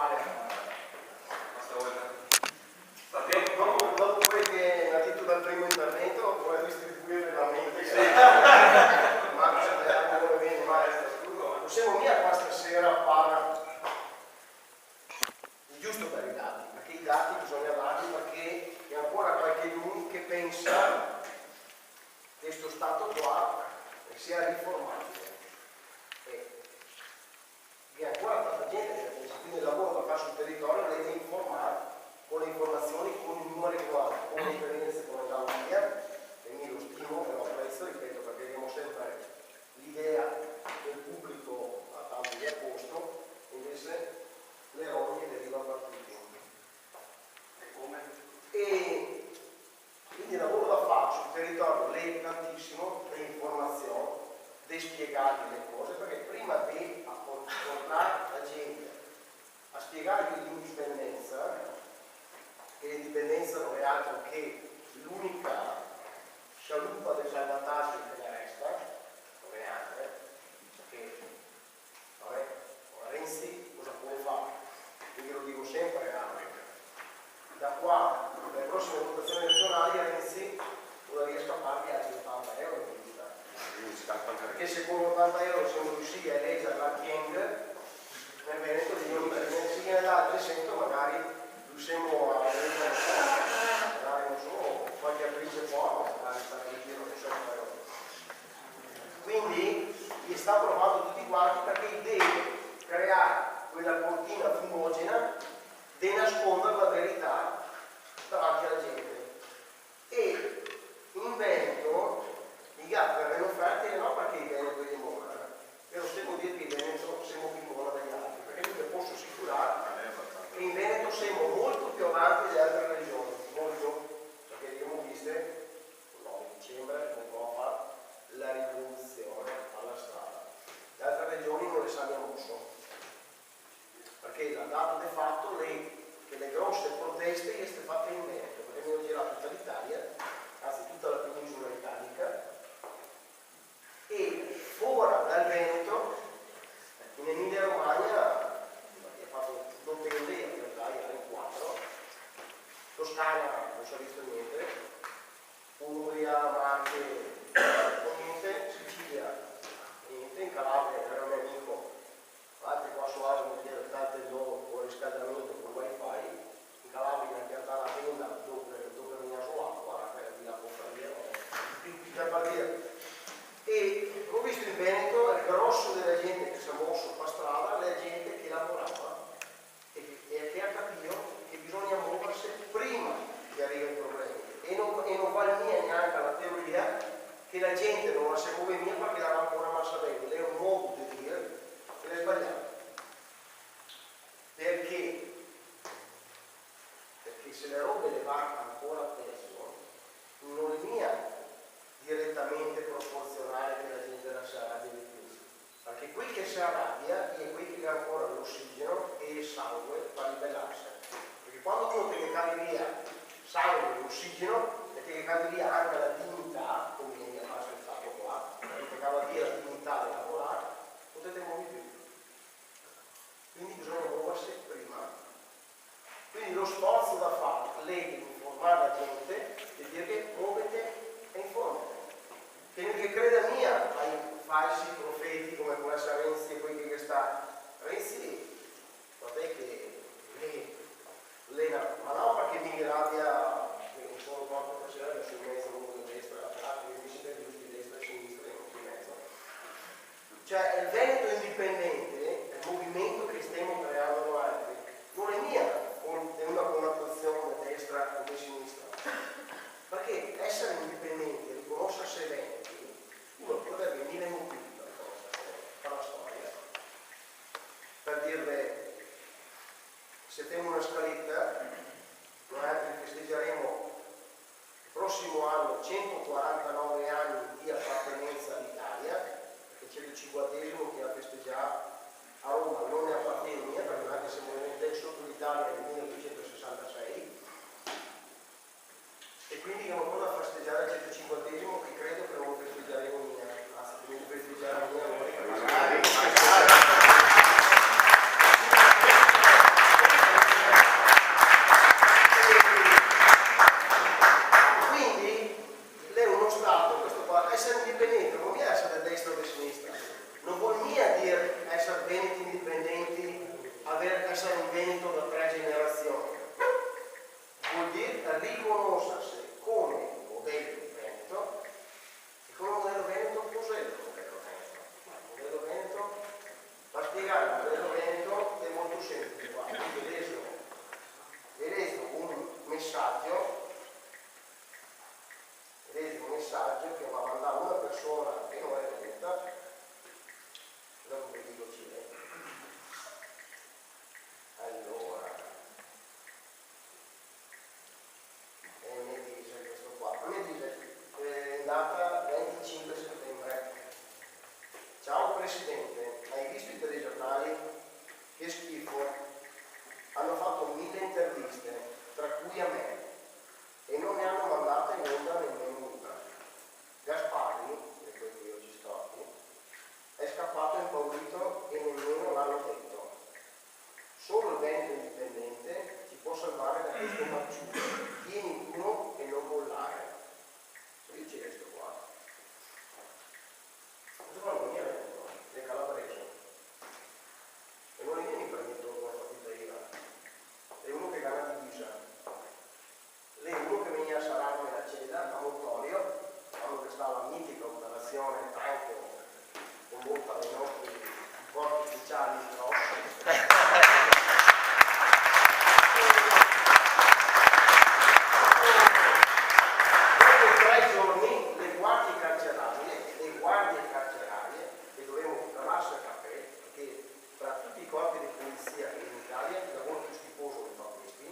uguale. Dopo quello che ha detto dal primo intervento, vorrei distribuire la mente. Ma come bene, maestro. Possiamo via qua stasera para giusto per i dati, perché i dati bisogna darli, perché c'è ancora qualcuno che pensa che questo stato qua sia riformabile. Che ancora tanta gente che pensa, quindi il lavoro che fa sul territorio deve informare con le informazioni, con i numeri che ha, con le esperienze come la mia, e mi lo stimo e lo apprezzo, ripeto, perché abbiamo sempre l'idea del pubblico a tanto di a posto, invece le rogne derivano da tutti. E quindi il lavoro da fare sul territorio legge tantissimo le informazioni, di spiegargli le cose, perché prima di portare la gente a spiegargli l'indipendenza, che l'indipendenza non è altro che l'unica scialuppa del salvataggio che ne resta, non è altro, perché vabbè, Renzi cosa può fare? Quindi lo dico sempre, da qua alle prossime votazioni elettorali Renzi dovrebbe scapparvi a 80 euro in vita, perché se con 80 euro siamo riusciti a eleggere la Chieng nel Veneto di Ionita, e nell'altro sento magari riusciamo a magari non so, qualche attrice fuori, magari sta in giro non so come. Quindi gli sta provando tutti quanti, perché deve creare quella cortina fumogena di nascondere la verità davanti alla gente. E in Veneto i gatti verranno offerti no perché i Veneto di Mona, però devo dire che in Veneto siamo più buoni dagli altri, perché io vi posso assicurare che in Veneto siamo molto più avanti delle altre regioni, molto, perché abbiamo visto no, in dicembre non può fare la rivoluzione alla strada. Le altre regioni non le sanno mosso, perché l'ha dato di fatto che le grosse proteste le state fatte in Veneto, perché abbiamo girato tutta l'Italia, anzi tutta la penisola italica, e fuori dal Veneto, in Emilia Romagna, ha fatto dopende, in realtà era in 4, Toscana non si è visto niente, Umbria, Marche, niente, Sicilia, niente, in Calabria era un amico, altri qua su Asmo che era tanto il nuovo con riscaldamento con wifi, in Calabria in realtà la tenda dove veniva su acqua, di là con per partire. E ho visto in Veneto il grosso della gente che si è mosso per strada, la gente che lavorava e che ha capito che bisogna muoversi prima che arrivino i problemi. E non vale neanche la teoria che la gente non la si muove via perché l'ha ancora massa bene, è un modo di dire che è sbagliato. Perché? Perché se le robe le va ancora peso, non è mia direttamente proporzionale che la gente la si arrabbia di più, perché qui che si arrabbia è qui che ha ancora l'ossigeno e il sangue per ribellarsi, perché quando uno che cade via sangue e ossigeno e che cade via anche la dignità, come viene a fare il fatto qua, che cava via la dignità di lavorare, potete muovere più, quindi bisogna muoversi prima. Quindi lo sforzo da fare è informare la gente e dire che muovete e informate. Che creda mia ai falsi profeti come può essere Renzi e quelli che sta Renzi, guardate che ma no perché mi rabbia non sono proprio stasera che sul mezzo uno di destra e l'altro che mi siete giusti di destra e sinistra e non di mezzo, cioè il Veneto indipendente, il movimento che stiamo creando noi non è mia è una connotazione di destra o di sinistra, perché essere indipendente, riconoscersi eventi, uno potrebbe venire in un piccolo per la storia, per dirle, se abbiamo una scaletta, noi festeggeremo il prossimo anno 149 anni di appartenenza all'Italia, perché c'è il 50° che ha festeggiato a Roma, non ne appartiene mia, perché anche se movimento sotto l'Italia nel 1966, e quindi abbiamo ancora da festeggiare il 150° che credo che non lo festeggeremo mia, anzi che non festeggeremo mia, essere un veneto da 3 generazioni, vuol dire riconoscersi come modello veneto. E come modello veneto cos'è il modello veneto? Il modello veneto, per spiegare il modello veneto è molto semplice. Guarda, vi leggo un messaggio che mi ha mandato una persona che non è veneta, dopo vi dico chi è. Allora, mi dice questo qua, mi dice data 25 settembre. Ciao Presidente, hai visto i telegiornali? Che schifo, hanno fatto 1000 interviste, tra cui a me, e non ne hanno mandata in onda nemmeno una. Gasparri, di cui io ci sto qui, è scappato impaurito e nemmeno l'hanno detto. Solo il Veneto indipendente ci può salvare da questo marciuto. Tieni uno e non bollare. Io ci resto qua. Questo qua non è Veneto, è Calabrese. E non è vieni per mettere una partita IVA. È uno che gana divisa. Lei è uno che viene a Salerno e a Ceda, a Montorio, quando che sta la mitica operazione tanto con molta dei nostri corpi ufficiali grossi. Dopo 3 giorni le guardie carcerarie che dovevano cavarsi a capelli, perché tra tutti i corpi di polizia che in Italia il lavoro più schifoso che fa questi,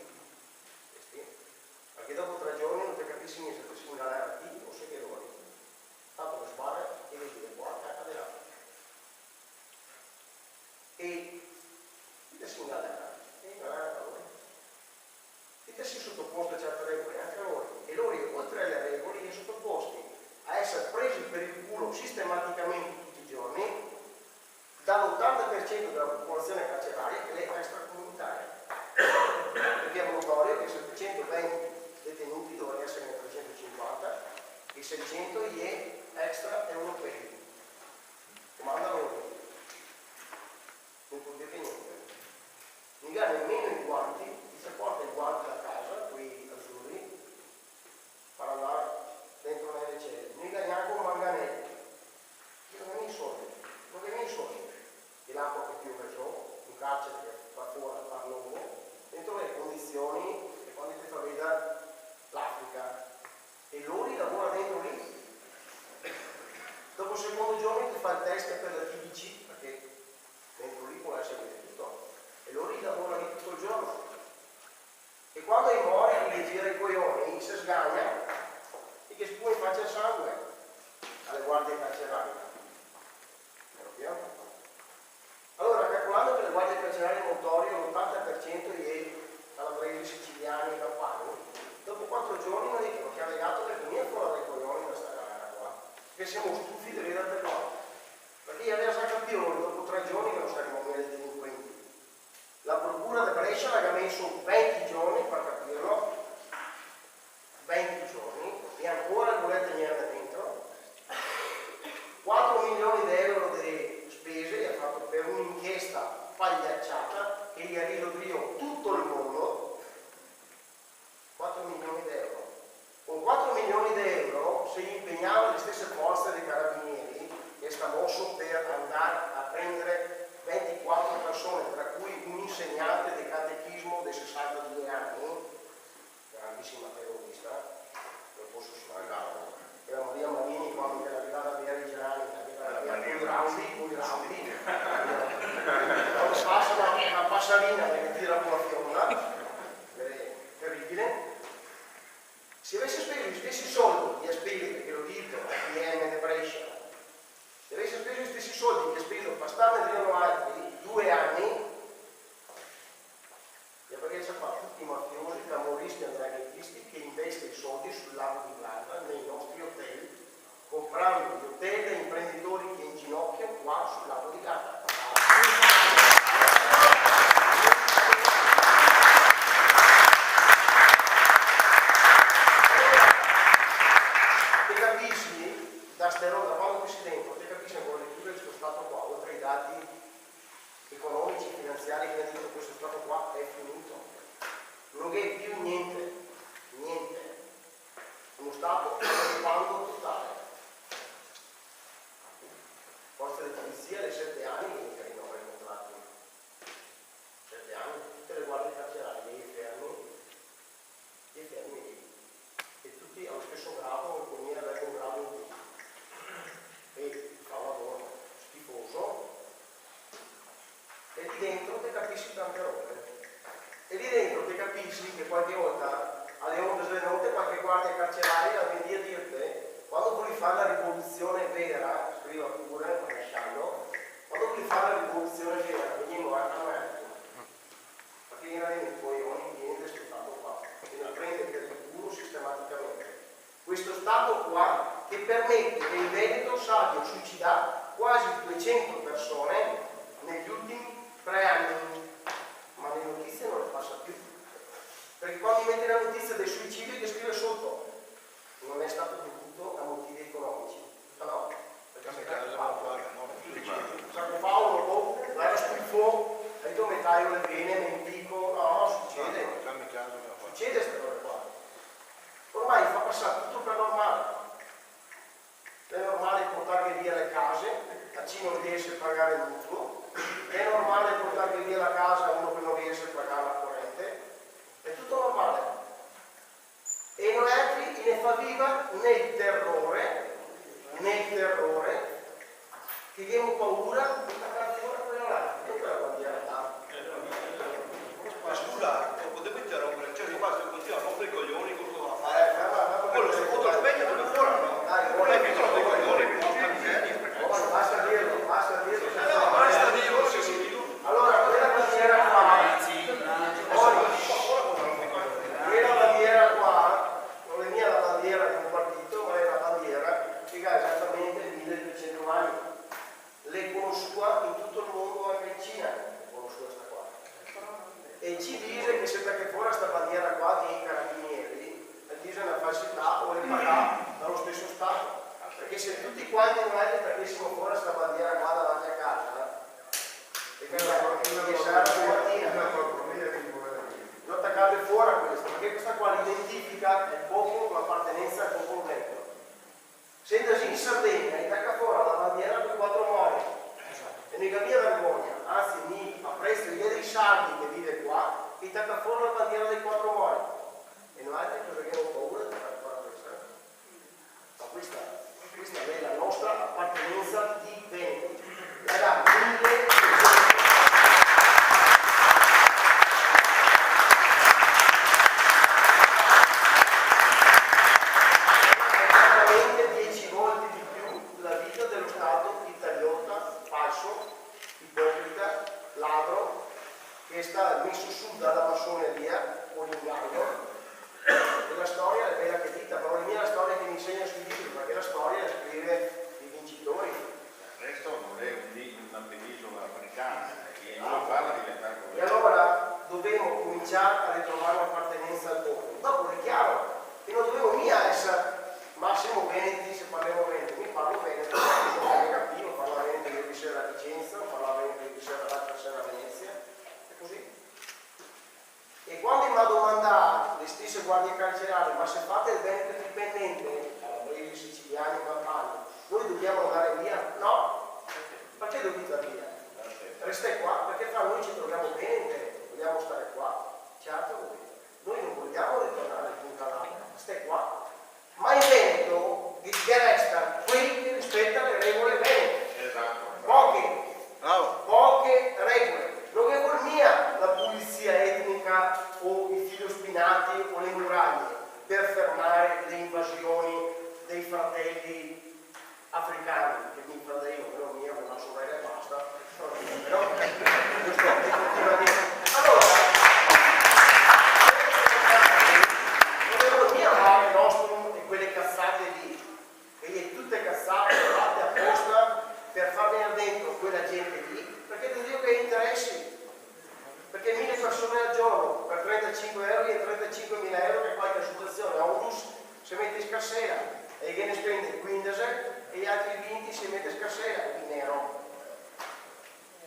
perché dopo 3 giorni non ti capisci niente se si ingalera chi o se che loro. Tanto lo spara e le dire buona cacca di là. E dite si ingalera da loro. Dite si sottoposto a certe regole anche a loro. E loro, oltre alle regole, sono sottoposti a essere presi per il culo sistematicamente tutti i giorni dall'80% della popolazione carceraria che è extracomunitaria. Perché è notorio che 720 detenuti dovrebbero essere nel 350 e 600 gli extraeuropei. Comandano loro. Non può dire niente. Non ha nemmeno i guanti, chi si porta i guanti a casa, quei azzurri, per andare dentro nelle celle. Non ha neanche un manganello. Non è i soldi. Non è i soldi. E l'acqua che piove giù, un carcere che fa fuori a lungo, dentro le condizioni che quando ti fa vedere l'Africa. E loro lavora dentro lì. Dopo il secondo giorno ti fa il test per la TBC, perché dentro lì può essere tutto. E loro lavora lì tutto il giorno. E quando è morto gli gira i coglioni, si sgagna e che spugna in faccia il sangue alle guardie carcerarie. Allora, calcolando che le guardie carcerarie Montorio l'80% di calabresi, siciliani e campani, dopo 4 giorni mi dicono che ha legato l'economia fuori dai coglioni da sta gara qua, che siamo stufi di vedere qua. Perché gli aveva già capito dopo 3 giorni che non saremmo mai dei delinquenti. La procura di Brescia l'ha messo 20 giorni per capirlo, 20 giorni, e ancora volete tenere dentro 4 milioni di euro di spese ha fatto per un'inchiesta pagliacciata che gli ha ridotto tutto il mondo. 4 milioni di euro. Con 4 milioni di euro si impegnavano le stesse forze dei carabinieri che sta mosso per andare a prendere 24 persone, tra cui un insegnante di catechismo di 62 anni, grandissima terrorista, non posso sfragare. Era Maria Marini quando era arrivata a Vieri Gerani, con i raundi, quando passa una passarina che tira con la fionda, terribile. Se avesse speso gli stessi soldi che ha speso, perché lo dico, PM di Brescia, se avesse speso gli stessi soldi che ha speso per stare dentro altri 2 anni, perché c'è qua tutti i mafiosi, camorristi, andraghettisti che investe i soldi sul lago di Garda, nei finanziari che hanno detto questo Stato qua è finito, non è più niente, uno Stato è bando totale. Forze di polizia alle 7 anni che rinnovano i contratti, 7 anni, tutte le guardie carcerarie dei fermi e tutti allo stesso grado, con avere un grado in più e fa un lavoro schifoso e lì dentro ti capisci tante robe e lì dentro ti capisci che qualche volta alle 11 della notte qualche guardia carceraria viene a dirti quando vuoi fare la rivoluzione vera, scriva pure lasciando, quando vuoi fare la rivoluzione vera veniamo a me perché viene i coglioni viene questo Stato qua viene a prendere per il culo sistematicamente questo Stato qua che permette che in Veneto si abbia suicidato quasi 200 persone negli ultimi 3 anni, ma le notizie non le passa più perché quando mette la notizia del suicidio ti scrive sotto non è stato dovuto a motivi economici, no? Perché San Paolo era schifo, e tu metà le pene, mentico, no, succede queste cose qua. Ormai fa passare tutto per normale. È normale portare via le case, a chi non riesce a pagare il mutuo, è normale portare via la casa a uno che non riesce a pagare la corrente, è tutto normale. E noi altri ne fa viva nel terrore che abbiamo paura di attaccare fuori quella là, non quella bandiera là. Ma scusa, potevo interrompere, cioè rimasti continuano a rompere i coglioni con cosa da fare. Quello secondo spegnere dove fuori, no? Non è che rompere i coglioni, porca miseria. Basta dirlo. Basta dirlo, se si dico. Allora, quella bandiera qua, non è mia la bandiera di un partito, ma è la bandiera che ha esattamente 1200 anni. L'è conosciuta in tutto il mondo, anche in Cina, è conosciuta questa qua. E ci dice che se perché fuori questa bandiera qua di carabinieri, dice una falsità o è pagata dallo stesso Stato. Perché se tutti quanti noi prendessimo fuori questa bandiera qua davanti a casa, e che sarà stamattina, lo attaccate fuori a questo, perché questa qua identifica il popolo, l'appartenenza al popolo veneto. Se andassi in Sardegna e attacca fuori la bandiera con 4 mori, e ne cambia vergogna, anzi mi apprezzo via dei sardi che vive qua, e attacca fuori la bandiera dei 4 mori. E noi altri cosa abbiamo paura di fare fuori questa? Ma questa è la nostra appartenenza di Veneto. Da 10 volte di più la vita dello Stato italiota, falso, ipocrita, ladro, che sta messo su dalla massoneria o l'inganno. E la storia è bella che dita, però non è la storia che mi insegna sui libri, perché la storia la scrive i vincitori. Il resto non è una penisola africana, che non parla di diventare E governo. allora dobbiamo cominciare a ritrovare l'appartenenza al popolo. Dopo è chiaro che non dobbiamo mica essere massimo veneti se parliamo veneto. Mi parlo veneto, sono negativo, parlo veneto ieri sera a Vicenza, parlo veneto ieri sera l'altra sera a Venezia, è così. E quando mi ha domandato le stesse guardie carcerarie, ma se fate il Veneto indipendente, i siciliani, campani, noi dobbiamo andare via? No, perché dovete andare via? Restate qua, perché fra noi ci troviamo bene, vogliamo stare qua, certo, noi non vogliamo ritornare in Calabria, stai qua. Ma in Veneto che resta quelli che rispettano le regole venete. Esatto. Poche regole. Non è vuol mia la pulizia etnica o i filo spinati o le muraglie per fermare le invasioni dei fratelli africani, che mi fratello, però mia, una sorella e basta. Però, allora, non è vuol mia mare nostro e quelle cazzate lì, e tutte cazzate fatte apposta per far venire dentro quella gente lì, perché ti dico che interessi. Perché 1000 persone al giorno per 35 euro e 35.000 euro che qualche associazione a onus si mette in scarsera e viene spende 15 e gli altri 20 si mette in scarsera in nero.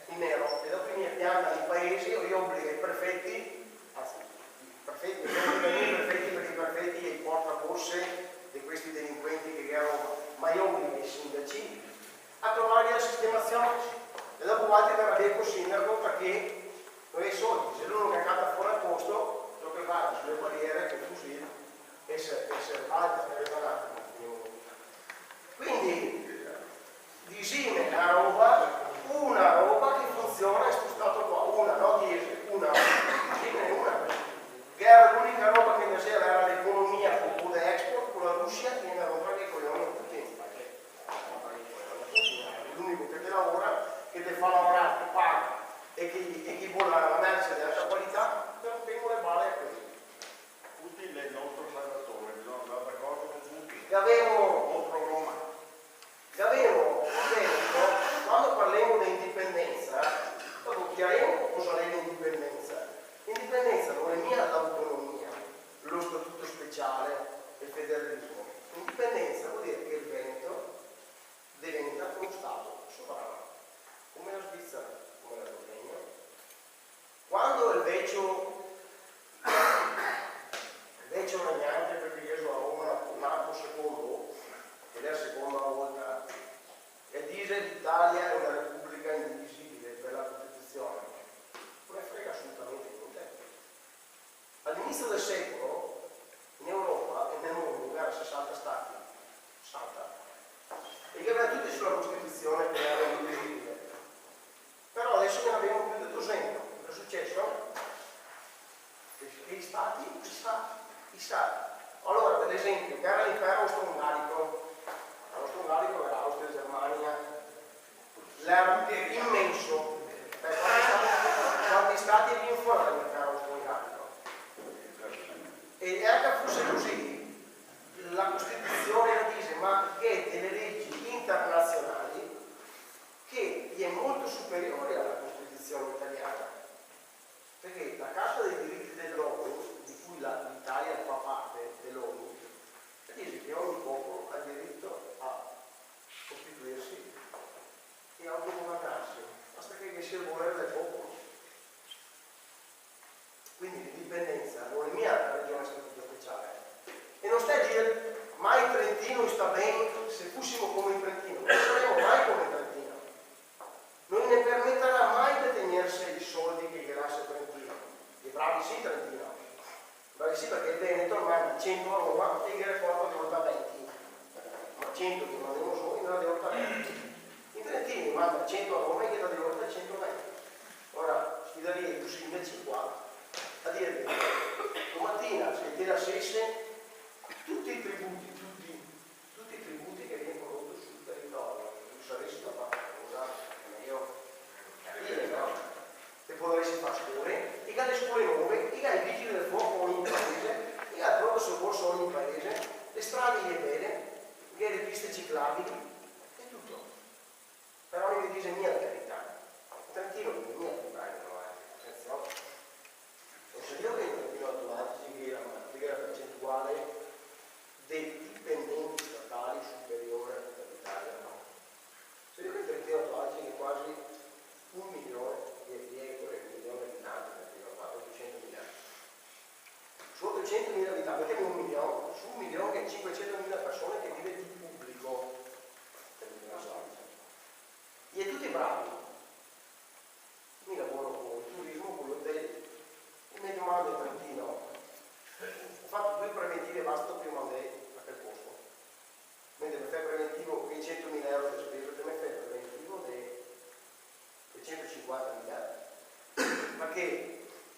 In nero, e dopo i miei piani nei paesi io obbligo i prefetti, anzi i prefetti, perché i prefetti e i portaborse di questi delinquenti che erano, ma io obbligo i sindaci a trovare la sistemazione, e dopo qualche verrà via col sindaco perché non hai soldi, se l'uno che canta fuori al posto, ciò che va sulle barriere con il fucile e se sbaglia, quindi disime una roba che funziona e sto stato qua, una, no 10, una, che era l'unica roba che nasceva, era l'economia con export con la Russia, e ne roba che coglione tutti, l'unico che ti lavora, che ti fa lavorare, ti paga e chi vuole la merce di alta qualità, per un tempo le balle è così. Putin è il nostro salvatore, bisogna andare d'accordo con Putin. Che avevo Contro Roma. Quando parliamo di indipendenza, dopo chiariamo cosa è l'indipendenza. L'indipendenza non è mia l'autonomia, lo statuto speciale, il federalismo. L'indipendenza vuol dire che il Veneto diventa uno Stato sovrano, come la Svizzera, come la Slovenia. Quando il vecchio regnante, perché io sono a Roma, nato secondo, ed è la seconda volta, e dice l'Italia è una repubblica indivisibile per la Costituzione. Non ne frega assolutamente niente. All'inizio del secolo in Europa e nel mondo erano 60 stati, 60, e che avevano tutti sulla Costituzione che era indivisibile. Però adesso ne abbiamo più di 200. Cosa è successo? Che gli stati, allora, per esempio, che era l'impero austro-ungarico era Austria, Germania, l'era immenso. Quanti stati rinforza l'impero austro-ungarico? E anche fosse così, la Costituzione dice, ma che delle leggi internazionali che è molto superiore alla Costituzione italiana. Perché la Carta dei diritti dell'uomo, di cui l'Italia fa parte dell'ONU, dice che ogni popolo ha diritto a costituirsi e a autogovernarsi, basta che sia il volere del popolo. Quindi l'indipendenza non è mia regione statuto speciale. E non stai a dire, ma il Trentino sta bene, se fossimo come il Trentino, non saremo mai come il Trentino. Non ne permetterà mai di tenersi i soldi che gli lascia Trentino. E bravi sì Trentino. Bravi sì perché il Veneto manda 100 a Roma e gli riporta di volta 20. Ma 100 che mandiamo soli non è di volta 20. I Trentini manda 100 a Roma e gli dà di volta 120. Ora sfiderei i sindaci qua a dirvi, domattina se ti lasciesse tutti i tributi che vengono prodotti sul territorio, tu saresti da parte, io no? Te potresti fare scuole, e le scuole nuove, i vigili del fuoco ogni paese, i pronto soccorso ogni paese, le strade le bene, le piste ciclabili, e tutto. Però mi dice mia la carità. Il Trentino non è mia attenzione. Non so io che il Trentino Alto Adige che la percentuale dei dipendenti statali superiore a tutta l'Italia, no? Se io che il Trentino Alto Adige è quasi 1 milione di euro e 1 milione di abitanti, perché ho fatto 800.000. Su 800.000 abitanti, mettiamo 1 milione, su 1 milione che 500.000 persone che vive di pubblico. E tutti bravi. Mi lavoro con il turismo, con l'hotel, e mi domando in Trentino. Ho fatto 2 preventivi e basta prima a quel posto. Mentre mi fai preventivo 100.000 euro di spesa, te mi fai preventivo di 150.000, perché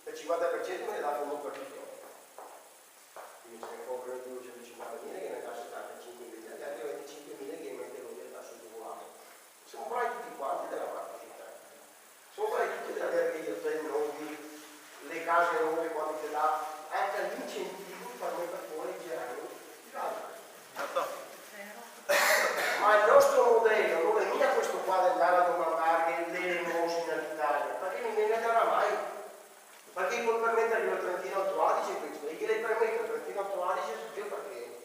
il 50% me ne dà fondo partito. Quindi se ne compro preventivo 150.000 che ne dà 75.000, gli altri 25.000 che mette lo del tasso di volato. Siamo bravi tutti quanti della parte città. Siamo bravi tutti ad avere gli hotel nuovi, le case nuove quando te dà, anche l'incentivo per mettere fuori i gerani. Ma il nostro modello non è mica questo qua di andare a domandare l'elemosina all'Italia, perché non ne darà mai. Perché può permettere al Trentino Alto Adige questo, e chi le permette al Trentino Alto Adige più perché?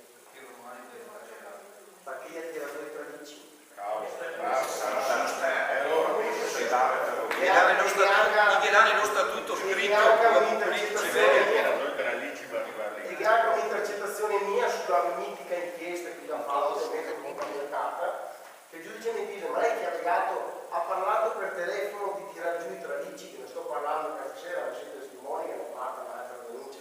Perché gli ha tirato le tradizioni. E allora si dà sottoscritto anche con la un'intercettazione mia. Noi per lì ci va arrivare. E anche un'intercettazione mia sulla mitica inchiesta che ha fatto ovviamente con la mia carta, che il giudice mi dice: ma lei che ha legato, ha parlato per telefono di tirar giù i tralicci, che ne sto parlando questa sera, non siete testimoni che non parla un'altra denuncia.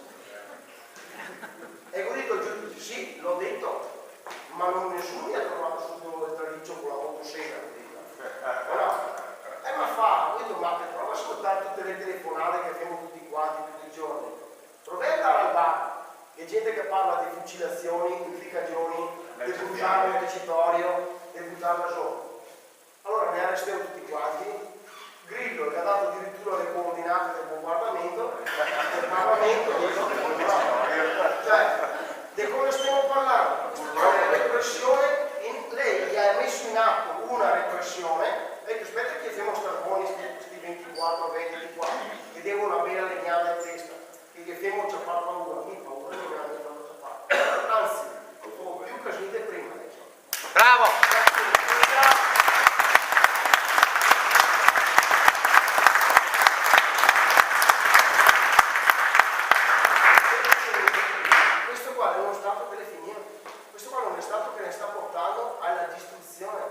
E ho detto al giudice: sì, l'ho detto, ma nessuno mi ha trovato subito il traliccio con la motosega, ho detto. No. Ma fa, ho detto: ma prova a ascoltare tutte le telefonate che abbiamo tutti quanti tutti i giorni. Provai ad andare al bar, c'è gente che parla di fucilazioni, impiccagioni, di buttare il montecitorio, di buttarla giù. Allora ne arrestiamo tutti quanti. Grillo, che ha dato addirittura le coordinate del bombardamento, del Parlamento, cioè, di come stiamo parlando? Repressione, lei gli ha messo in atto una repressione. Aspetta che siamo starboni questi 24, 20 qua, che devono una bella legnata in testa, che gli abbiamo già fatto paura, mi paura non mi hanno fatto già fare. Anzi, sono più casite prima. Bravo! Questo qua è uno Stato che le finisce, questo qua è uno Stato che ne sta portando alla distruzione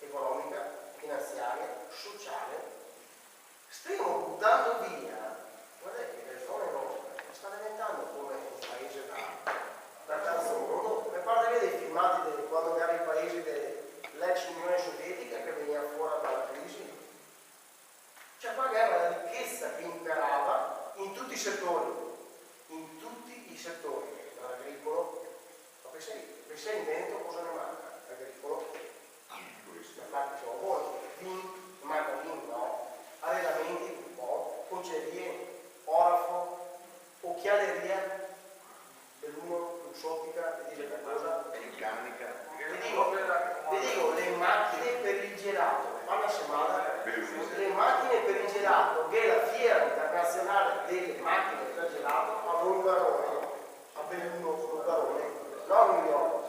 economica, finanziaria, sociale. Stiamo buttando via, guardate che le zone nostre sta diventando come un paese da terzo mondo. Per parte via dei filmati quando erano i paesi dell'ex Unione Sovietica che veniva fuori dalla crisi. Cioè qua era la ricchezza che imperava in tutti i settori, dall'agricolo, ma pensai in Veneto cosa ne manca? Agricolo, infatti sono voi, vin, manca vin, no? Arredamenti un po', concerie, orafo, occhialeria, dell'uno, luxottica, e dice che cosa? Meccanica. Vi dico, le macchine per il gelato, fanno semana, le macchine per il gelato, che è la fiera internazionale delle macchine per gelato a Longarone, a Belluno, Longarone, non a New York,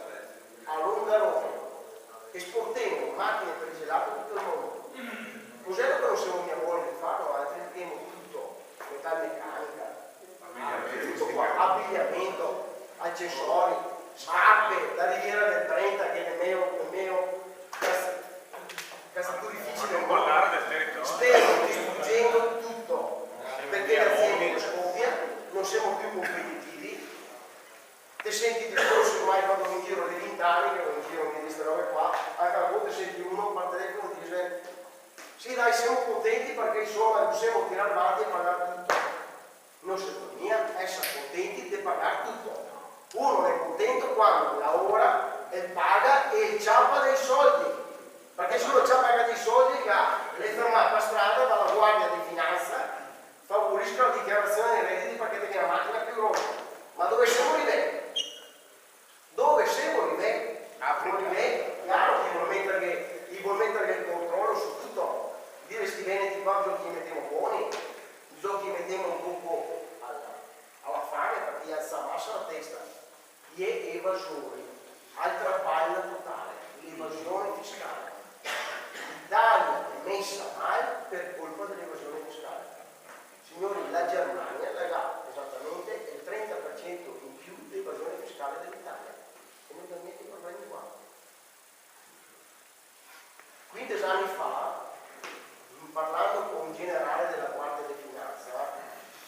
a Longarone, esportiamo macchine per il gelato a tutto il mondo. Cos'è che non siamo mia voglia di farlo? Abbiamo tutto, metalmeccanica, tutto qua, abbigliamento, accessori, scarpe, la riviera del Brenta che è il mio casaturifici del mondo. Stiamo distruggendo tutto perché l'azienda scoppia, non siamo più competitivi. Te senti il discorso ormai quando mi giro dei 20 anni che non giro di queste robe qua, anche a volte senti uno al telefono e dice: sì dai, siamo contenti perché insomma possiamo tirare avanti e pagare tutto. Non si poteva essere contenti di pagare tutto. Uno è contento quando lavora e paga e ciappa dei soldi, perché se uno ciappa dei soldi che le fermate per strada dalla guardia di finanza favorisca la dichiarazione dei redditi perché tiene una macchina più grossa. Ma dove siamo arrivati? Dove siamo arrivati? Chiaro che vuol mettere il controllo su tutto, dire sti veneti qua bisogna che mettiamo buoni, bisogna che mettiamo un po' alla fame perché alza bassa la testa. Gli evasori, altra palla totale, l'evasione fiscale. L'Italia è messa male per colpa dell'evasione fiscale. Signori, la Germania ha esattamente il 30% in più di evasione fiscale dell'Italia e non abbiamo niente problemi qua. 15 anni fa, parlando con un generale della Guardia di Finanza,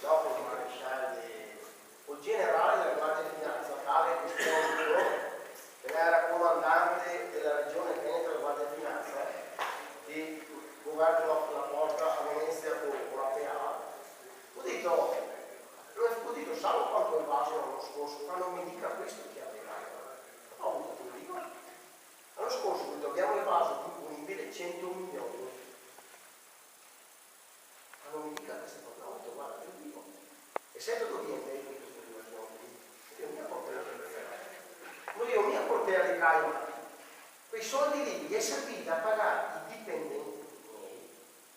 no, con il maresciallo, col generale della Guardia di Finanza, tale Custoduro, che era comandante della regione Veneto della Guardia di Finanza, di governo la porta a Venezia con la PA, ho detto, salvo quanto è evaso l'anno scorso, ma non mi dica questo che aveva. Ho avuto un dico. L'anno scorso abbiamo evaso imponibile 100 milioni. Ma non mi dica queste cose, ho detto, guarda, io dico, e sempre dove viene queste relazioni? Io mi apporterò alle caime. Quei soldi lì gli è servito a pagare i dipendenti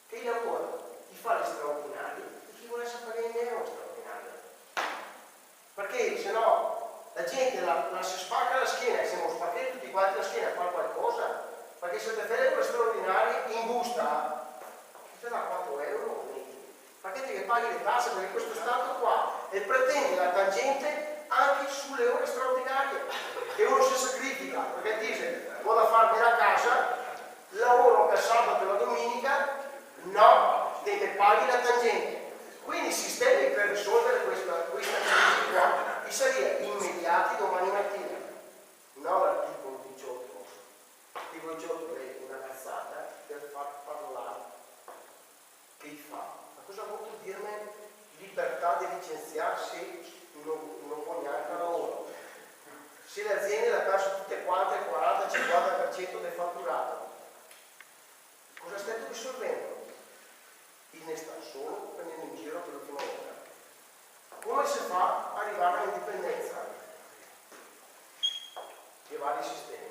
che lavorano, chi fa le straordinarie e chi vuole essere pagare in euro straordinario. Perché se no la gente la si spacca la schiena e siamo spaccati tutti quanti la schiena a fare qualcosa, perché se te fai le straordinarie in busta ti dà 4 euro, perché Sapete che paghi le tasse perché questo Stato qua e pretende la tangente anche sulle ore straordinarie, che uno si sacrifica, perché dice vado a farmi la casa, lavoro anche sabato e la domenica, no, deve paghi la tangente. Quindi sistemi per risolvere questa crisi qua, che sarebbero immediati domani mattina. No, l'articolo 18. L'articolo 18 è una cazzata per far parlare. Che fa? Ma cosa ha voluto dirmi libertà di licenziare se non può neanche lavoro? Se le aziende la tassano tutte quante il 40-50% del fatturato, cosa state risolvendo? Il ne sta solo prendendo in giro per l'ultima volta. Come si fa ad arrivare all'indipendenza? Che vari sistemi.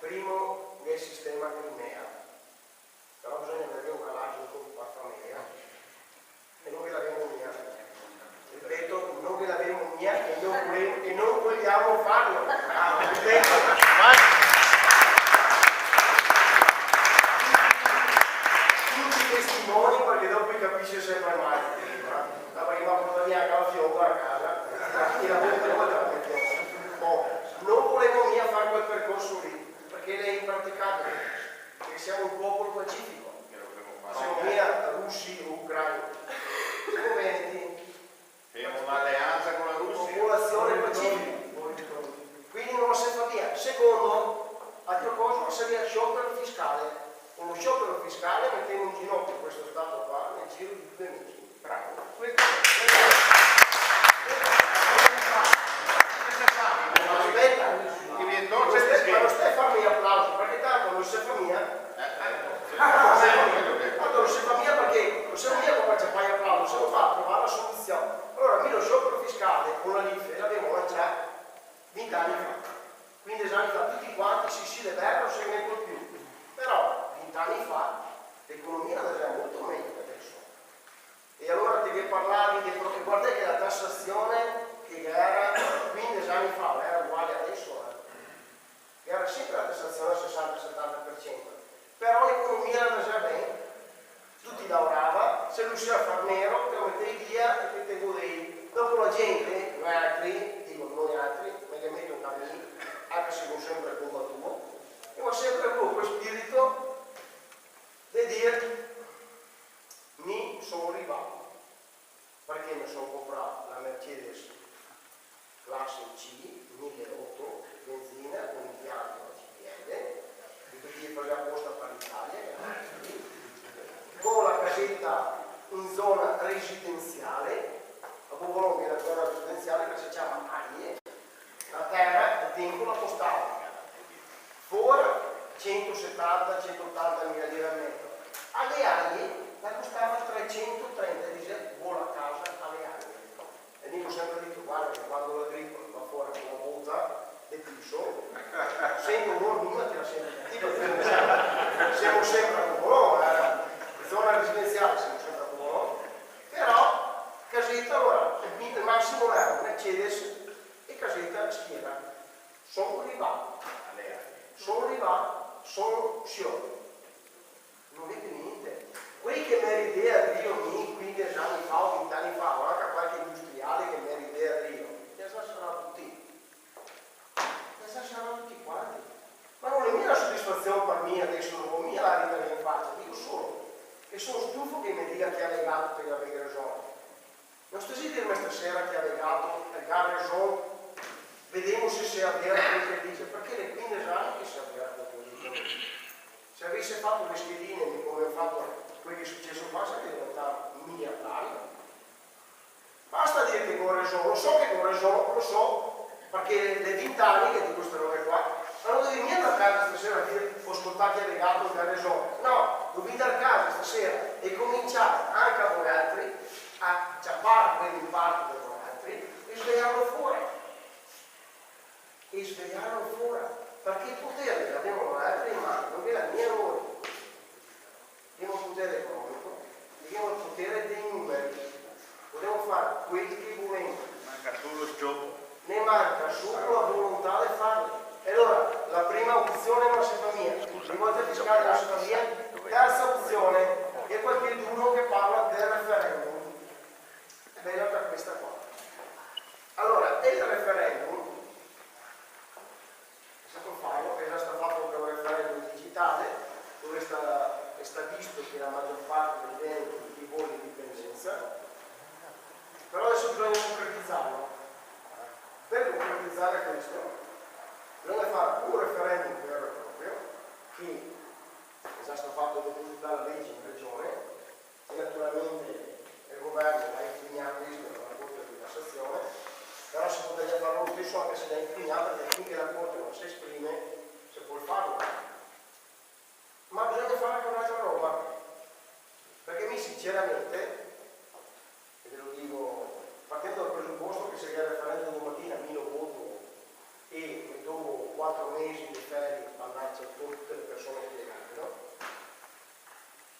Primo è il sistema Crimea, però bisogna avere un calaggio con 4 famiglie e non ve l'abbiamo mia. Ripeto, non ve l'abbiamo mia e non vogliamo farlo. Ripeto. Testimoni perché dopo capisce sempre mai la prima porta via la fioca a casa e la volta la mettiamo. Non volevo mia fare quel percorso lì perché è impraticabile, perché siamo un popolo pacifico, siamo mia russi o ucraini, siamo veneti, abbiamo un'alleanza con la Russia, popolazione pacifica, quindi non lo si fa via. Secondo, altra cosa seria sciopero fiscale. Uno sciopero fiscale mettendo in ginocchio questo Stato qua nel giro di 2 mesi. Bravo. Aspetta, ma non stai a farmi applausi, perché tanto non si fa mia. Tanto non si fa mia perché non si fa mia come ci fai applausi, se lo fa trovare la soluzione. Allora, noi lo sciopero fiscale con la LIFE l'abbiamo lanciato 20 anni fa. 15 anni fa tutti quanti si liberano, non si mettono più. Però 20 anni fa l'economia era molto meglio che adesso. E allora te che parlavi di guarda che la tassazione che era 15 anni fa era uguale adesso, era sempre la tassazione al 60-70%, però l'economia era già bene, tutti lavoravano, se riusciva a far nero te lo mettevi via e te godevi. Dopo la gente, noi altri, dico noi altri, mediamente un cammino, anche se non sempre è colpa tua, abbiamo sempre avuto quel spirito di dire mi sono arrivato perché mi sono comprato la Mercedes classe C 1008 benzina con impianto CPL perché pagare apposta per l'Italia con la casetta in zona residenziale a Bologna è la zona residenziale che si chiama Aglie, la terra dentro la postale fuori 170-180 mila lire al metro. Alle Aglie la costava 330, dice vola a casa alle Aglie. E dico sempre detto, guarda che quando l'agricola va fuori con la bozza del piso, sento un ormino che la sento, siamo sempre a Bologna, zona residenziale siamo sempre a Bologna, però casetta allora, il massimo era Mercedes e casetta schiera. Sono arrivato, sono sciolto. Non vede niente. Quelli che mi ridea a Rio 15 anni fa o 20 anni fa, o anche qualche industriale che mi ridea a Rio, che saranno tutti quanti. Ma non è mia la soddisfazione per me adesso, non è mia la rita in faccia, dico solo che sono stufo che mi dica che ha legato per avere ragione. Non sto a dirmi stasera che ha legato per avere ragione, vediamo se si avvera quello che dice, perché le 15 anni che si avvera così. Se avesse fatto le schedine come ho fatto quello che è successo qua, sarebbe diventato miliardario. Basta dire che con ragione, lo so che con ragione, lo so, perché le 20 anni che di queste robe qua, ma non devi niente a casa stasera a dire ho ascoltato il legato da ragione. No, devi andare a casa stasera e cominciare anche a voi altri a ciappare quelli in parte per voi altri e svegliarlo fuori. Perché il potere l'abbiamo altri in mano, non è la mia noi. Abbiamo il potere economico, abbiamo il potere dei numeri, vogliamo fare quelli che vogliamo. manca solo il gioco. Ne manca solo la volontà di farlo. E allora, la prima opzione è una mia, rivolta fiscale è una mia, terza opzione è qualcuno che parla realizzare questo, bisogna fare un referendum vero e proprio, che è già stato fatto depositare la legge in regione, e naturalmente il governo ha impugnato questo dalla Corte di Cassazione, però si potrebbe fare lo stesso anche se l'ha impugnato, perché finché la Corte non si esprime, si può farlo. Ma bisogna fare anche un'altra roba, perché mi sinceramente, e ve lo dico, partendo dal presupposto che se il referendum domattina mi lo voto e dopo 4 mesi di ferie andarci con tutte le persone spiegate, no?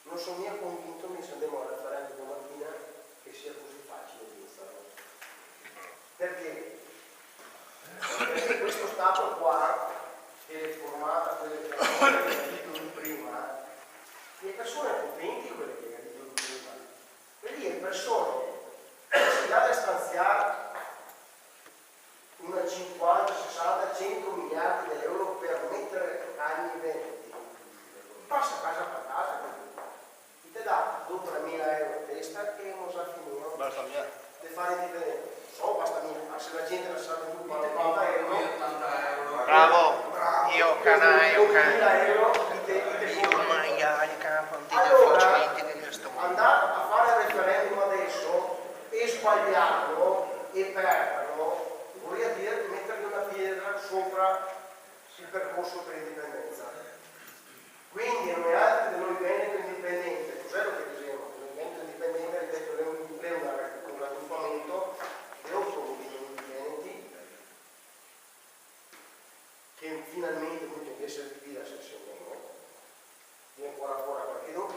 Non sono mica convinto, mi andiamo al referendum domattina, che sia così facile vincere. Perché? Perché questo Stato qua, che è formato quelle persone che ho detto di prima, le persone potenti quelle che ho detto di prima, e lì le persone si dà da stanziare una 50, 60, 100 miliardi di euro per mettere agli eventi. Passa casa per casa, e ti dà 2.000 euro a testa e non sa finire. Basta mia. Di fare indipendente. So, basta mia, ma se la gente la sa più 80 euro. Bravo, io canaio, 2.000 euro io maiale, capo, allora, andare a fare il referendum adesso e sbagliarlo e perderlo vorrebbe dire mettergli una pietra sopra il percorso per l'indipendenza. Quindi non è altro che il movimento indipendente. Cos'è lo che dicevano? Il movimento indipendente, ripeto, è un raggruppamento di 8 movimenti indipendenti che finalmente, appunto, di essere divisa se si viene ancora fuori qualche dopo,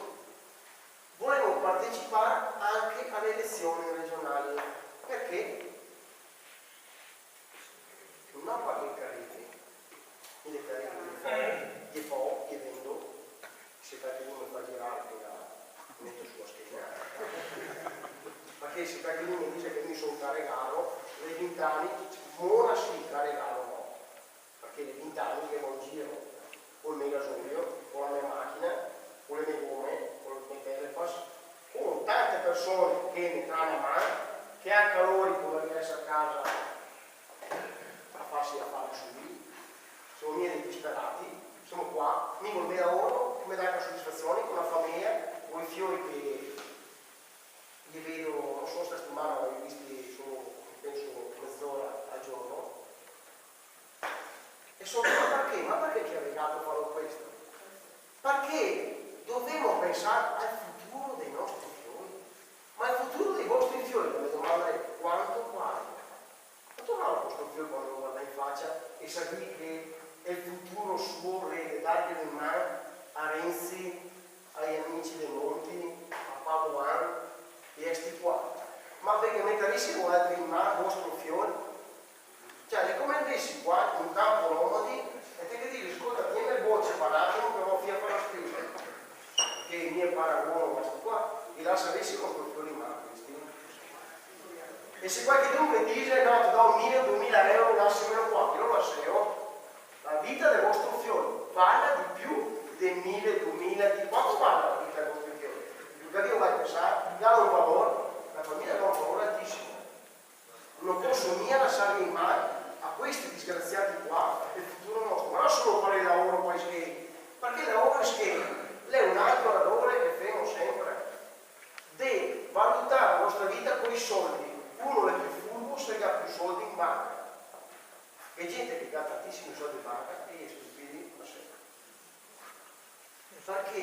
volevo partecipare anche alle elezioni regionali. Perché? Non perché le cariche gli fa, gli vendo, se perché uno fa girare che la metto sulla schiena, perché se perché uno mi dice che mi sono caricato, le 20 anni, ora sì, caricato no, perché le 20 anni che non giro con il mio gasolio, con la mia macchina, con le mie gomme, con le mie telepass, con tante persone che mi tranno a mano, che hanno calori come essere a casa a farsi da fare su lì, siamo miei disperati, siamo qua, mi vuol bene lavoro, mi dà anche soddisfazione con la famiglia, con i fiori che li vedo, non so sta settimana, ma li ho visti solo, penso, mezz'ora al giorno. E sono ma perché? Ma perché ci ha legato a fare questo? Perché dobbiamo pensare al futuro dei nostri fiori. Ma il futuro dei vostri fiori, la domanda è quanto quale? Quanto vale questo fiore quando lo guarda in faccia e sa che è il futuro suo rete, darglielo in mano a Renzi, agli amici dei Monti, a Padoan e a sti qua? Ma perché metterissimo altri in mano il vostro fiore? Cioè, le commendessi qua in un campo nomadi e te che dici, ascolta, tieni il bocce parato che va via per la spesa. Che i miei paragono questo qua, e la sapessi con quel fiore in mano. E se qualcuno mi dice, no, ti do 1.000 o 2.000 euro, lasciamelo qua, io lo lascio, la vita del vostro fiore vale di più di 1.000, 2.000, di quanto vale la vita del vostro fiore? Perché io vai a pensare, dà un valore, la famiglia dà un valore altissimo. Non posso mica lasciare in mano a questi disgraziati qua il futuro nostro, ma non solo fare il lavoro poi schemi, perché il lavoro è schemi, lei è un altro lavoro che fermo sempre, deve valutare la vostra vita con i soldi, uno è più furbo se ha più soldi in banca, e gente che ha tantissimi soldi in banca e stupidi ma sempre, perché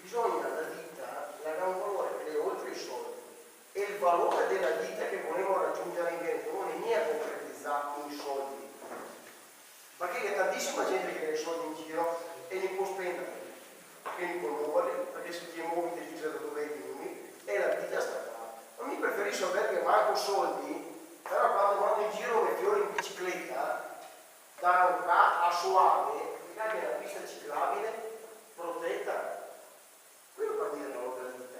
bisogna la vita, la dà un valore che è oltre i soldi. E il valore della vita che volevo raggiungere in Veneto non è mia concretizzato in soldi, perché c'è tantissima gente che ha i soldi in giro e li può spendere, perché li può muovere, perché se ti muovi ti dice da dove vieni e la vita sta qua. Non mi preferisco avere che manco soldi, però quando vado in giro con i fiori in bicicletta da un a Soave, mi cambia una pista ciclabile protetta. Quello per dire il valore della vita.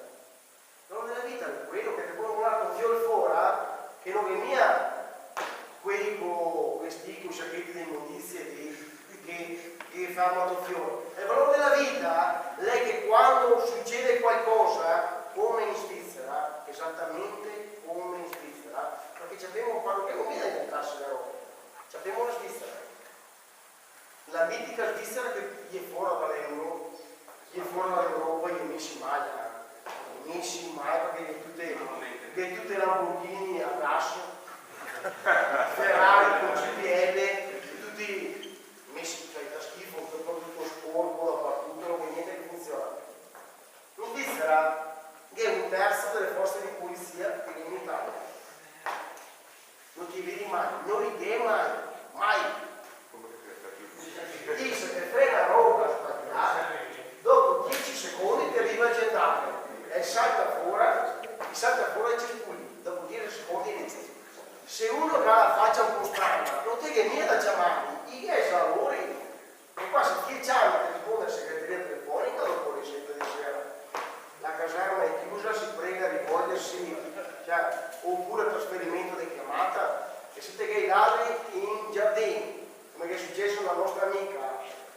Il valore della vita è quello che ti può volare un fiore fuori, che non è mia quelli con questi con i sacchetti di immondizie che fanno il fiore. Il valore della vita è che quando succede qualcosa, come in Svizzera, esattamente come in Svizzera, perché abbiamo un parrochiano, non viene a inventarsi le robe. Abbiamo la Svizzera, la mitica Svizzera che gli è fuori dall'euro, gli è fuori dall'Europa, gli è messi mai perché tutte Lamborghini a gas, Ferrari con CPL, tutti messi, cioè da schifo, tutto sporco dappertutto, non c'è niente che funziona. In Svizzera è un terzo delle forze di polizia che in Italia. Non ti vedi mai, non ride mai. Dice che frega roba sbagliata, dopo 10 secondi ti arriva il gendarme e salta fuori i circuiti, dopo 10 secondi inizia. Se uno ha la faccia un po' strana, non ti viene da chiamare, i esalori, e qua se 10 anni che risponde alla segreteria telefonica dopo le 7 di sera, la caserma è chiusa, si prega a rivolgersi, cioè, oppure trasferimento di chiamata, e siete che i ladri in giardino, come è successo alla nostra amica,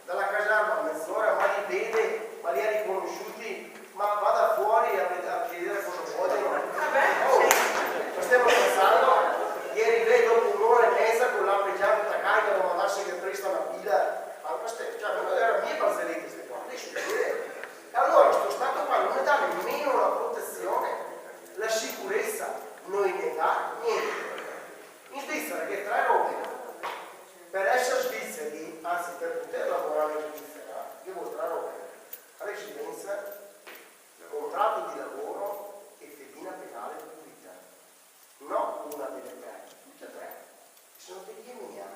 dalla caserma a mezz'ora, ma li vede, ma li ha riconosciuti, ma vada fuori a chiedere cosa vogliono. Stiamo pensando, ieri vedo dopo un'ora e mezza con l'ampia tutta carica, non mandarsi che presta una pila, cioè non erano mie barzellette queste qua, lei succede. E allora questo Stato qua non ne dà nemmeno la protezione, la sicurezza, non ne dà niente. In Svizzera che tre robe, per essere svizzeri, anzi per poter lavorare in Svizzera, io ho tre robe, residenza, contratto di lavoro e fedina penale pulita. No una delle tre, tutte e tre. Sono degli emiliani.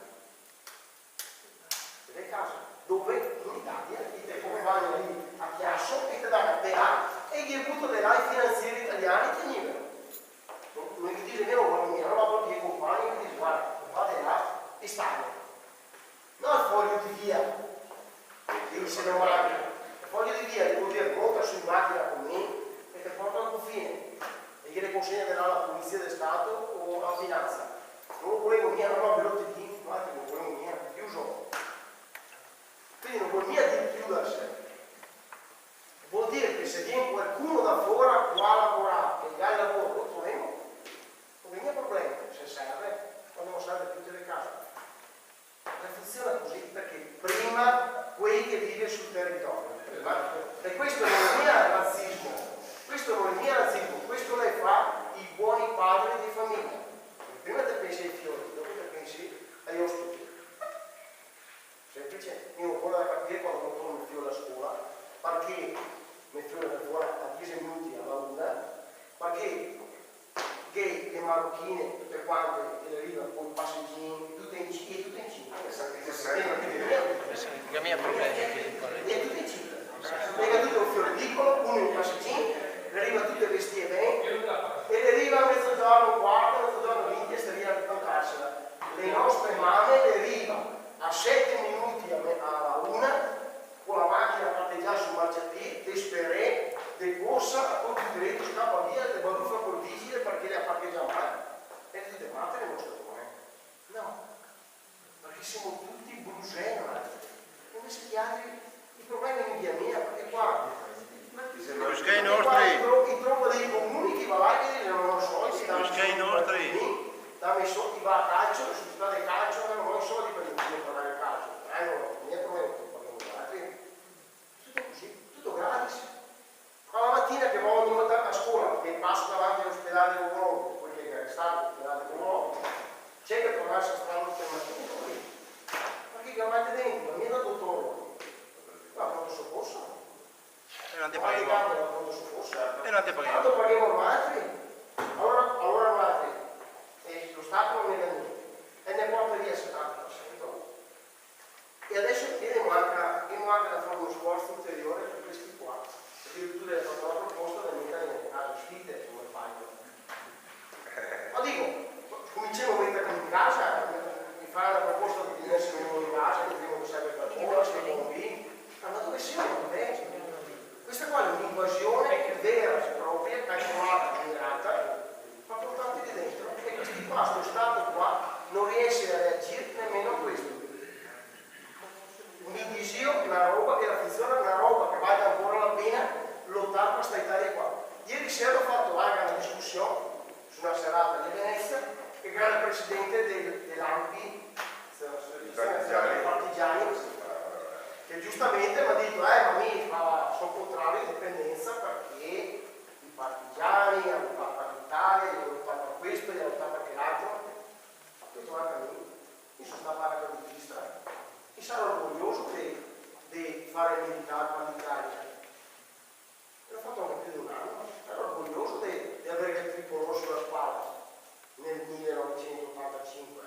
Delle case dove in Italia ti accompagnano lì a Chiasso e ti danno a PA e gli butto dei live finanziari italiani ti liberano. Non gli dice nemmeno economia, non va perché i compagni mi dicono guarda, vado là e stanno. Non il foglio di via, che se non manca. Il foglio di via vuol dire monta su macchina con me e ti porta al confine e gliele consegna alla polizia del Stato o alla finanza. Non volevo mia, no, ve lo ti dico, ma non volevo mia, chiuso. Quindi non vuol mia di chiudersi. Vuol dire che se viene qualcuno da fuori qua a lavorare e dà il lavoro, lo troviamo. Non è problema, se serve, quando non serve più le case. La funziona così perché prima quei che vive sul territorio. E questo non è razzismo, questo non è razzismo, questo le fa i buoni padri di famiglia. Prima te pensi ai fiori, dopo te pensi agli ospiti. Semplice, io ho ancora da capire quando non torno il fiore a scuola, perché mi fiore da fuori a 10 minuti alla una, perché che le marocchine, tutte quante, che arrivano con i passeggini, tutte incinta. La mia problema è E tutte incinta. Lega tutto un fiore piccolo, uno in passeggino, le arriva tutte vestite bene, e le arriva a mezzogiorno, un quarto, mezzogiorno 20 e sta lì a raccontarsela. Le nostre mamme le arriva a 7 minuti alla una, con la macchina a parteggiare sul marciapiede, desperé, de corsa, a colpi di diretto, scappa via, le baruffa col vigile perché le ha parcheggiato male. E tutte matte le nostre donne. No, perché siamo tutti bruselli. Invece gli altri, i problemi in via mia, perché qua. Perché i nostri. I trovo dei comuni che va là che non lo so, si danno i nostri. dammi i soldi, va a calcio, le società del calcio, non ho i soldi per pagare il calcio. Non mi è problema, tutto così, tutto gratis. Ma la mattina che vado ogni volta a scuola, che passo davanti all'ospedale di Roma, poi che è stato l'ospedale di Roma, c'è che trovarsi a strada per mattina così. Perché che avete dentro, non mi è da dottore. Ma pronto soccorso? E non ti Ma paghiamo. pronto soccorso? E non ti paghiamo. Quando paghiamo altri? Allora guardate, lo Stato non ne dà niente. E ne porta via il 70%. E adesso che manca da fare uno sforzo ulteriore per questi qua. Perché tu hai fatto la proposta da mettere nelle case sfide come fai. Ma dico, cominciamo a mettere in casa, mi fare la proposta di essere in casa, che prima che serve per lavoro, ma dove siamo? Questa qua è un'invasione vera e propria, calcolata, generata, ma portati di dentro. E questi qua, sto Stato qua, non riesce a reagire nemmeno a questo. Mi disio una roba che la funziona, una roba che vale ancora la pena lottare per questa Italia qua. Ieri sera ho fatto anche una discussione su una serata di Venezia, che era il presidente dell'AMPI, dei partigiani, che giustamente mi ha detto, ma mi fa sono contrario all'indipendenza perché i partigiani hanno lottato per l'Italia, hanno lottato per questo, hanno lottato per quell'altro. Ho detto, guarda, io sono stato paracadutista e sarò orgoglioso di fare il militare per l'Italia. E l'ho fatto anche più di un anno, ero orgoglioso di avere il tricolore sulla spalla nel 1985.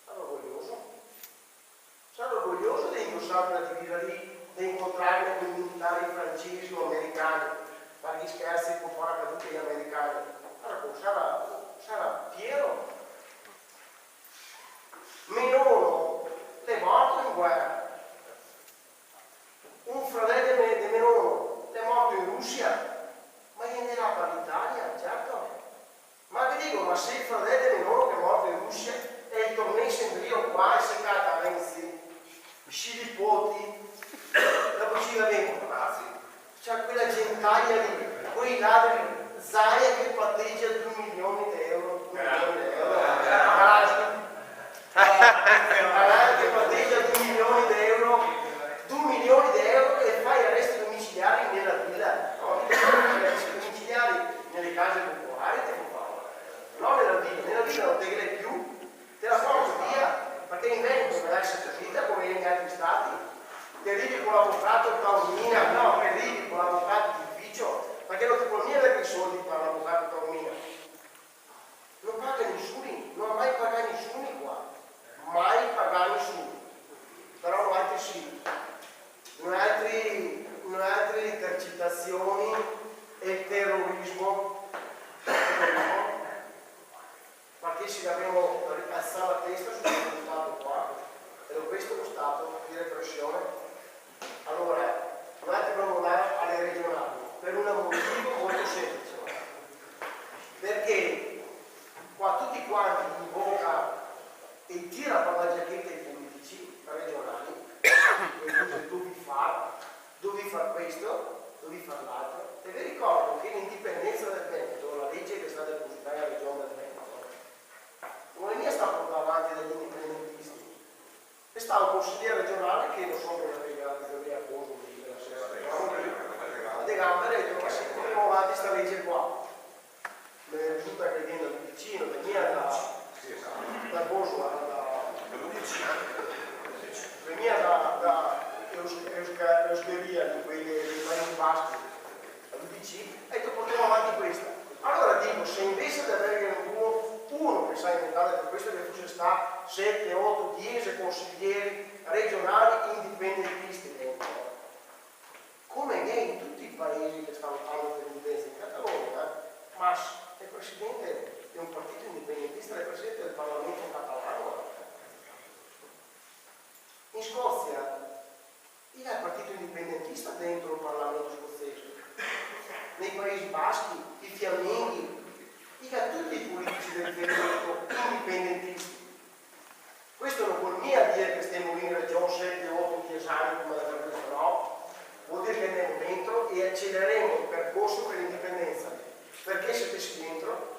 Ero orgoglioso. Sono orgoglioso di indossare la divisa lì, di incontrarmi con i militari francesi o americani, fare gli scherzi con paracadute agli americani. Allora, sarà fiero. Mio nonno è morto in guerra. Un fratello di mio nonno è morto in Russia, ma andrà per l'Italia, certo. Ma vi dico, ma se il fratello di mio nonno che è morto in Russia e tornasse in Rio qua e si cata Renzi, Scilipoti, dopo ci vengono nazi, c'è quella gentaglia lì, quei ladri, Zaia che patteggia 2 milioni di euro, 2 milioni di euro, che patteggia 2 milioni di euro, 2 milioni di euro e fai arresti domiciliari nella villa, no, arresti domiciliari nelle case popolari te lo fanno, no nella villa non te ne più, te la porto via. Perché in Veneto deve essere vita come negli altri stati, ti arrivi con l'avvocato Taormina, no, ti arrivi con l'avvocato d'ufficio, perché non ti può mica avere i soldi per l'avvocato Taormina. Non paga nessuno, non ha mai pagato nessuno qua, mai pagato nessuno. Però non altri sì, non altre intercettazioni e terrorismo. Perché ci dobbiamo ripassare la testa su questo stato qua, e questo è lo stato di repressione. Allora, noi dobbiamo andare alle regionali per un motivo molto semplice, perché qua tutti quanti invocano e tira per la giacchetta i politici regionali e dice devi fare questo, devi fare l'altro, e vi ricordo che l'indipendenza del Veneto, la legge che è stata depositata nella regione del Veneto, non è mia sta portata avanti dagli indipendentisti, è stato un consigliere regionale che non so come la teoria cosa della sera De Gamberi ha detto ma se portiamo avanti questa legge qua mi risulta che viene da vicino, veniva da Bosua, veniva da Euscheria di quei paesi baschi all'UDC e detto portiamo avanti questa. Allora dico, se invece di avere uno che sa inventare per questo che fosse sta 7, 8, 10 consiglieri regionali indipendentisti dentro, come è in tutti i paesi che stanno lottando per l'indipendenza, in Catalogna, Mas è presidente di un partito indipendentista, è presidente del Parlamento catalano. In Scozia il partito indipendentista dentro il Parlamento scozzese, nei Paesi Baschi, i fiamminghi, tutti i politici del Veneto indipendentisti. Questo non vuol mica dire che stiamo in regione 7, 8, 10 anni come da questo, no? Vuol dire che andiamo dentro e accelereremo il percorso per l'indipendenza. Perché siete dentro?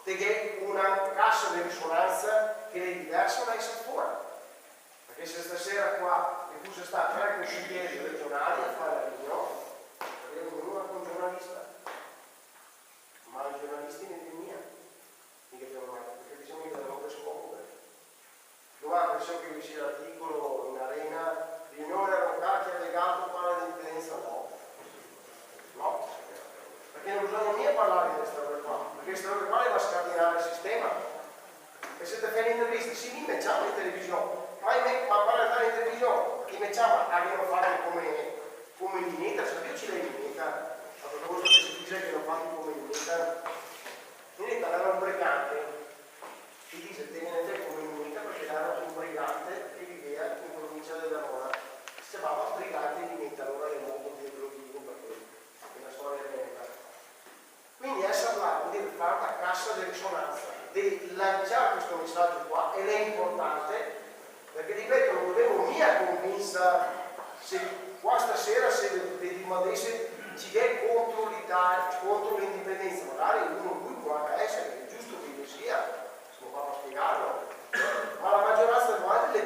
Perché una cassa di risonanza che è diversa da essere fuori. Perché se stasera qua e tu sei stato 3 consiglieri regionali a fare la riunione, avremo ognuno con un giornalista. Ma i giornalisti ne dicono mia, mica giornali, perché diciamo che devono per scopo. Domani penso che vi sia l'articolo in arena, riunione locale che ha legato para l'indipendenza, no. No, perché non bisogna mica parlare di questa roba qua, perché questa roba qua va a scardinare il sistema. E se te fai l'intervista, sì, mi mettiamo in televisione, ma per andare in televisione, perché mettiamo abbiamo fatto come Lineta, se io ci l'hai Lineta. A proposito che si dice che non fanno come Lineta era un brigante, si dice tenente come Lineta perché era un brigante che viveva in provincia di Verona, si chiamava brigante Lineta, allora è molto dietro perché è una storia veneta. Quindi essere là vuol dire fare una cassa di risonanza, di lanciare questo messaggio qua ed è importante perché ripeto non dovevo mica convincere se qua stasera se vi dimandesse ci è contro l'Italia, contro l'indipendenza, magari uno qui può essere, è giusto che sia, si può far spiegarlo, ma la maggioranza delle volte le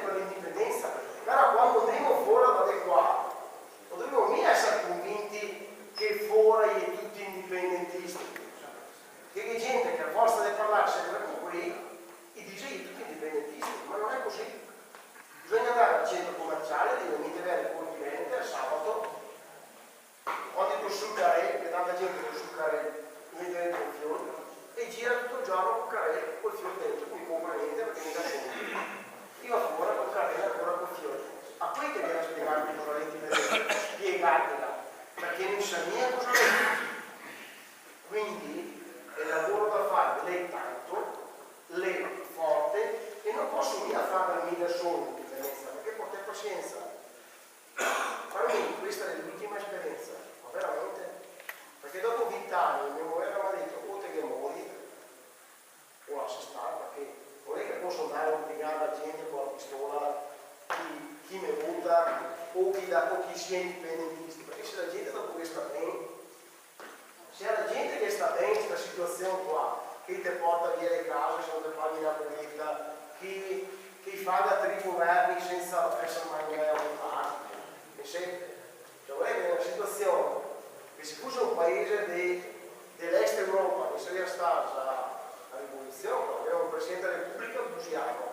lascia stare, perché non è che posso andare a obbligare la gente con la pistola chi mi vota o chi sia indipendentista, perché se la gente dopo che sta bene, se la gente che sta bene in questa situazione qua, che ti porta via le case se non ti paghi una bolletta, chi fa da tre governi senza essere mai a votare, mi sente? Cioè vorrei che è una situazione che se fosse un paese dell'est Europa che sarebbe stata la rivoluzione, aveva un Presidente della Repubblica busiano,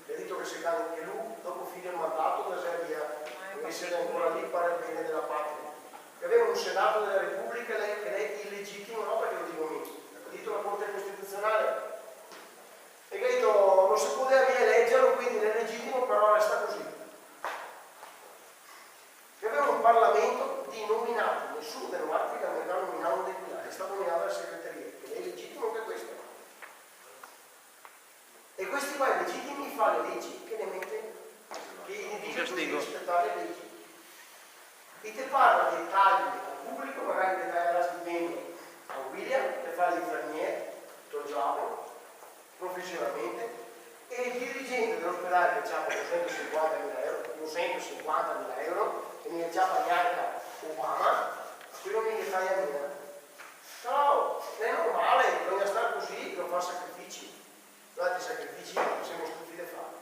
che ha detto che se anche lui dopo fine il mandato desidera essere ancora lì per il bene della patria. Che aveva un Senato della Repubblica che è illegittimo, no perché lo dico io, ha detto la Corte Costituzionale, e che ha detto non si poteva rieleggerlo, quindi è legittimo, però resta così. Che aveva un Parlamento di nominati, nessuno dei nominati che aveva nominato un deputato, è stato nominato dalla segreteria, che è legittimo anche questo. E questi qua legittimi fa le leggi che ne mette, che gli dice di rispettare le leggi. E ti parla dei tagli al pubblico, magari ti taglia la stipendio a William, che fa l'infermiere, tutto il giorno, professionalmente, e il dirigente dell'ospedale che ha 250.000 euro, 250.000 euro, e ne già pagata Obama, quello mi taglia meno. Però è normale, bisogna stare così, non fa sacrifici. Guardate, i sacrifici siamo stupidi a fare.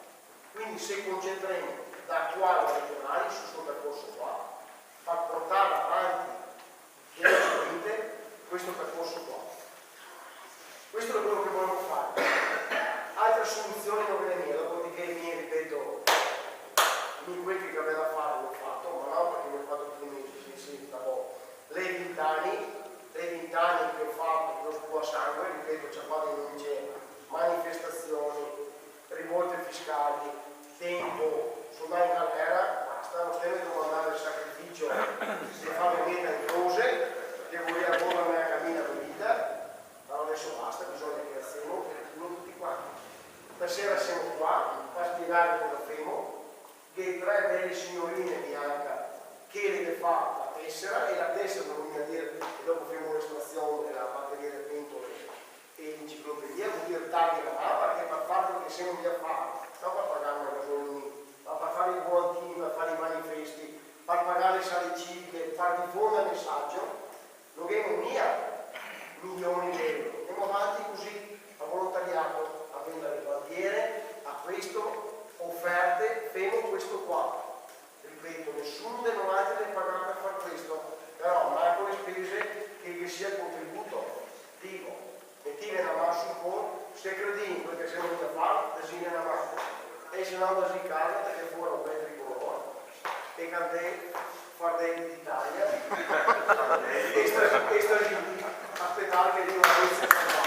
Quindi se concentriamo da attuali regionali su questo percorso qua, far portare avanti velocemente questo percorso qua. Questo è quello che volevo fare. Altre soluzioni non ve ne mie, dopodiché mi ripeto, in quel che aveva da fare l'ho fatto, ma no perché mi ho fatto tutti i mesi, sì, le 20 anni che ho fatto, che ho scuola sangue, ripeto, c'è qua denunce, manifestazioni, rivolte fiscali, tempo, sono in galera, basta, non stiamo domandando il sacrificio di fare vita in cose, che voleva buona mia cammina di vita, ma adesso basta, bisogna che alziamo tutti quanti. Stasera siamo qua a spiegare cosa femo, che tre belle signorine bianche che le fa la tessera, e la tessera non viene a dire che dopo facciamo l'estrazione della batteria del pentole e l'enciclopedia, vuol dire dargli la mano, perché per fare quello che siamo lì a fare, non per pagare una gasolina, ma per fare i volantini, per fare i manifesti, per pagare le sale civiche, per diffondere il messaggio, non abbiamo milioni di euro, andiamo avanti così a volontariato, a vendere le bandiere, a questo, offerte, femo questo qua. Ripeto, nessuno dei novati deve pagare per fare questo, però manco le spese che sia il contributo, dico, mettire una mano sul po', se credi perché siamo venuti a fare, designa una mano, e se no da carne perché fuori un bel tricolore, e cantare far dei d'Italia, e sta lì, aspettare che dica una